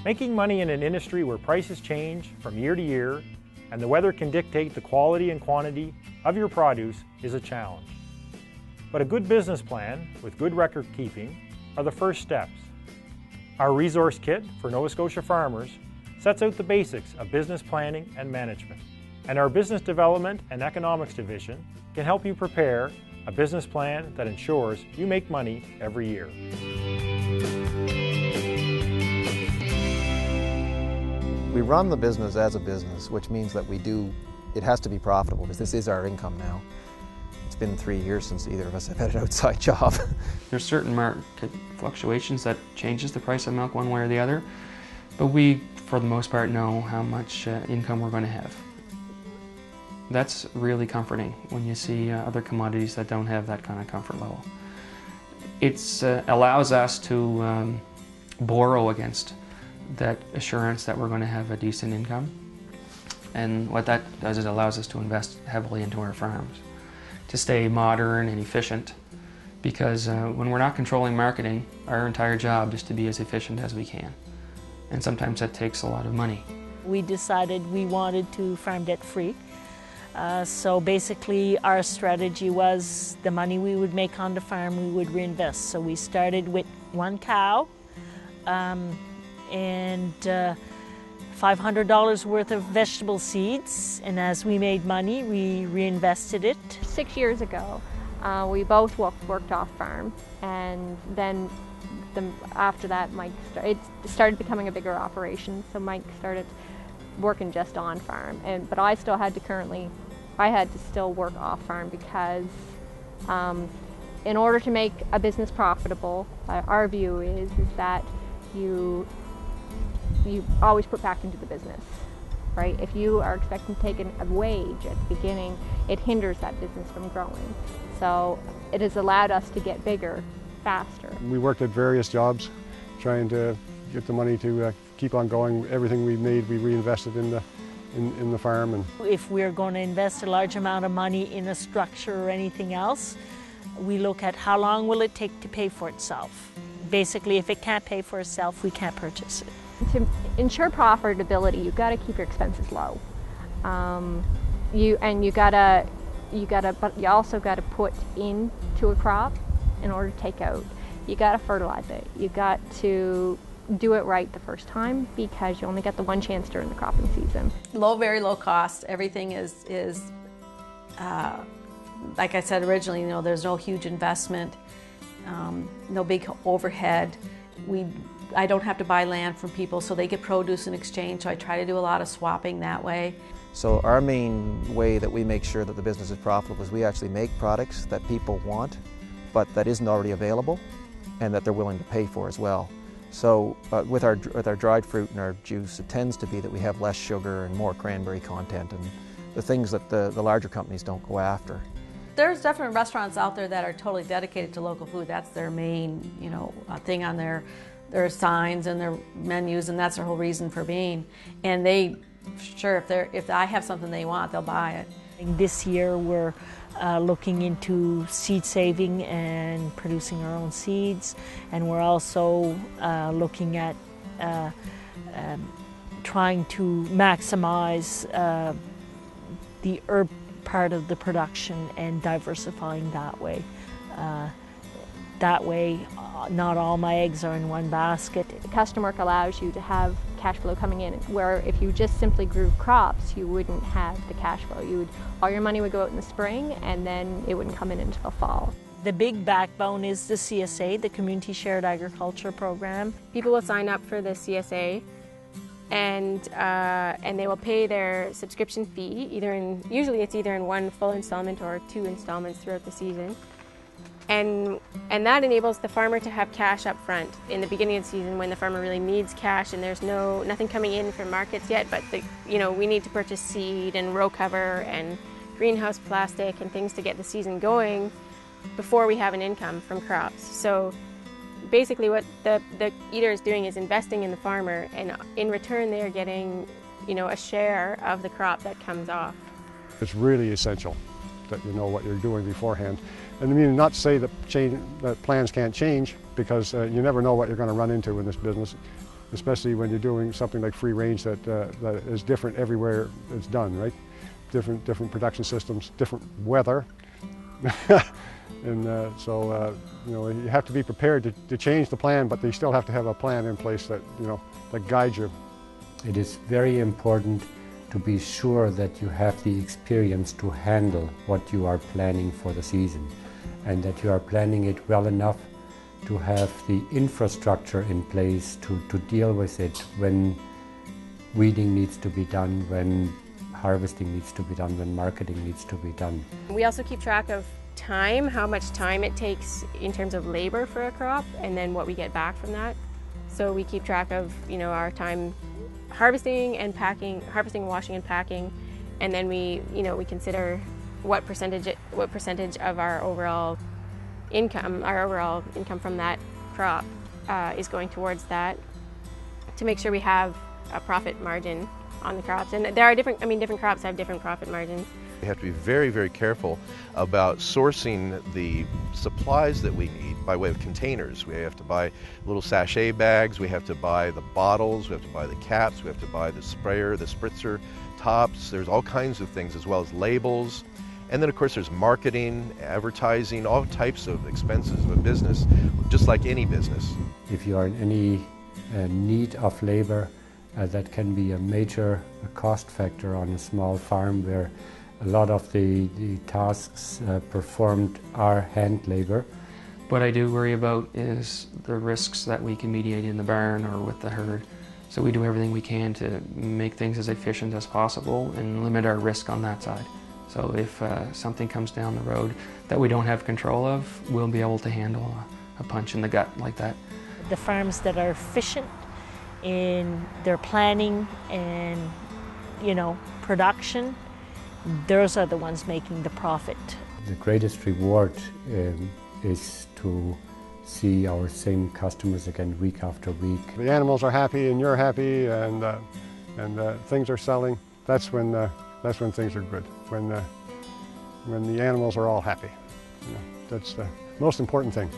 Making money in an industry where prices change from year to year and the weather can dictate the quality and quantity of your produce is a challenge. But a good business plan with good record keeping are the first steps. Our resource kit for Nova Scotia farmers sets out the basics of business planning and management. And our Business Development and Economics Division can help you prepare a business plan that ensures you make money every year. We run the business as a business, which means that it has to be profitable because this is our income now. It's been 3 years since either of us have had an outside job. There's certain market fluctuations that changes the price of milk one way or the other, but we, for the most part, know how much income we're going to have. That's really comforting when you see other commodities that don't have that kind of comfort level. It allows us to borrow against that assurance that we're going to have a decent income. And what that does is it allows us to invest heavily into our farms, to stay modern and efficient, because when we're not controlling marketing, our entire job is to be as efficient as we can. And sometimes that takes a lot of money. We decided we wanted to farm debt-free. So basically our strategy was the money we would make on the farm we would reinvest. So we started with 1 cow and $500 worth of vegetable seeds, and as we made money we reinvested it. 6 years ago we both worked off farm, and then after that it started becoming a bigger operation, so Mike started working just on farm, but I had to still work off farm because in order to make a business profitable, our view is that you always put back into the business, right? If you are expecting to take a wage at the beginning, it hinders that business from growing. So it has allowed us to get bigger faster. We worked at various jobs trying to get the money to keep on going. Everything we made, we reinvested in the farm. And if we're going to invest a large amount of money in a structure or anything else, we look at how long will it take to pay for itself. Basically, if it can't pay for itself, we can't purchase it. To ensure profitability, you've got to keep your expenses low. But you also got to put into a crop in order to take out. You got to fertilize it. You got to do it right the first time because you only get the one chance during the cropping season. Very low cost. Everything is like I said originally, there's no huge investment, no big overhead. I don't have to buy land from people, so they get produce in exchange, so I try to do a lot of swapping that way. So our main way that we make sure that the business is profitable is we actually make products that people want, but that isn't already available, and that they're willing to pay for as well. So with our dried fruit and our juice, it tends to be that we have less sugar and more cranberry content and the things that the larger companies don't go after. There's definitely restaurants out there that are totally dedicated to local food. That's their main, thing on their signs and their menus, and that's their whole reason for being. And if I have something they want, they'll buy it. This year we're looking into seed saving and producing our own seeds, and we're also looking at trying to maximize the herb part of the production and diversifying that way. Not all my eggs are in one basket. Custom work allows you to have cash flow coming in, where if you just simply grew crops, you wouldn't have the cash flow. All your money would go out in the spring, and then it wouldn't come in until the fall. The big backbone is the CSA, the Community Shared Agriculture Program. People will sign up for the CSA, and they will pay their subscription fee. Usually it's either in one full installment or 2 installments throughout the season. And that enables the farmer to have cash up front in the beginning of the season when the farmer really needs cash and there's nothing coming in from markets yet, but we need to purchase seed and row cover and greenhouse plastic and things to get the season going before we have an income from crops. So basically what the eater is doing is investing in the farmer, and in return they're getting a share of the crop that comes off. it's really essential that you know what you're doing beforehand. And I mean, not to say that plans can't change, because you never know what you're going to run into in this business. especially when you're doing something like free range that is different everywhere it's done, right? Different production systems, different weather. And so you have to be prepared to change the plan, but you still have to have a plan in place that, that guides you. It is very important to be sure that you have the experience to handle what you are planning for the season, and that you are planning it well enough to have the infrastructure in place to deal with it when weeding needs to be done, when harvesting needs to be done, when marketing needs to be done. We also keep track of time, how much time it takes in terms of labor for a crop, and then what we get back from that. So we keep track of, our time harvesting and packing, washing and packing, and then we consider what percentage of our overall income from that crop is going towards that, to make sure we have a profit margin on the crops. And there are different crops have different profit margins. We have to be very, very careful about sourcing the supplies that we need by way of containers. We have to buy little sachet bags, we have to buy the bottles, we have to buy the caps, we have to buy the sprayer, the spritzer tops. There's all kinds of things, as well as labels. And then of course there's marketing, advertising, all types of expenses of a business, just like any business. If you are in any need of labor, that can be a major cost factor on a small farm where a lot of the tasks performed are hand labor. What I do worry about is the risks that we can mediate in the barn or with the herd. So we do everything we can to make things as efficient as possible and limit our risk on that side. So if something comes down the road that we don't have control of, we'll be able to handle a punch in the gut like that. The farms that are efficient in their planning and, production, those are the ones making the profit. The greatest reward is to see our same customers again week after week. The animals are happy and you're happy, and things are selling. That's when things are good. When the animals are all happy. That's the most important thing.